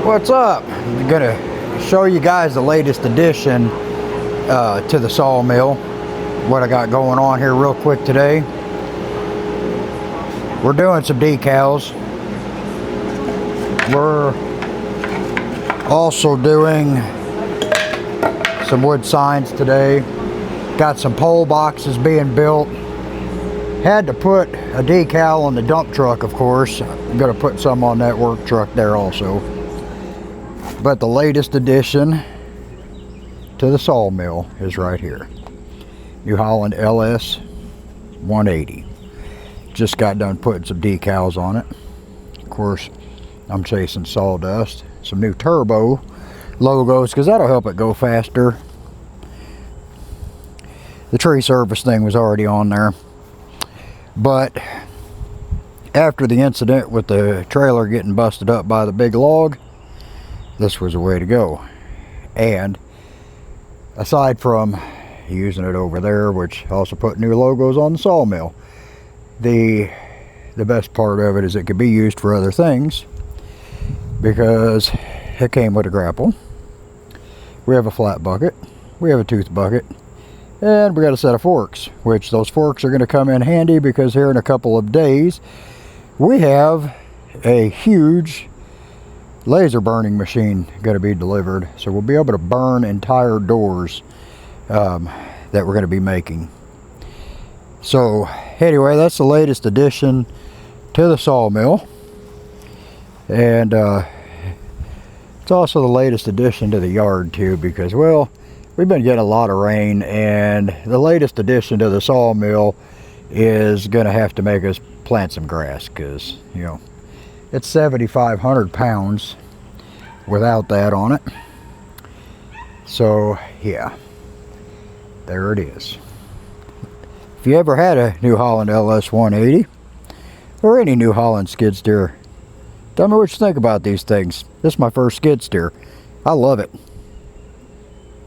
What's up? I'm gonna show you guys the latest addition to the Sawmill. What I got going on here real quick today. We're doing some decals. We're also doing some wood signs today. Got some pole boxes being built. Had to put a decal on the dump truck, of course. I'm gonna put some on that work truck there also. But the latest addition to the Sawmill is right here. New Holland LS 180. Just got done putting some decals on it. Of course, I'm chasing sawdust. Some new turbo logos, because that'll help it go faster. The tree service thing was already on there. But after the incident with the trailer getting busted up by the big log, this was the way to go. And aside from using it over there, which also put new logos on the Sawmill, the best part of it is it could be used for other things, because it came with a grapple. We have a flat bucket, we have a tooth bucket, and we got a set of forks, which those forks are going to come in handy because here in a couple of days we have a huge laser burning machine going to be delivered, so we'll be able to burn entire doors that we're going to be making. So anyway, that's the latest addition to the Sawmill, and it's also the latest addition to the yard too, because, well, we've been getting a lot of rain, and the latest addition to the Sawmill is going to have to make us plant some grass, because, you know, it's 7,500 pounds without that on it. So yeah, there it is. If you ever had a New Holland LS 180 or any New Holland skid steer, tell me what you think about these things. This is my first skid steer. I love it.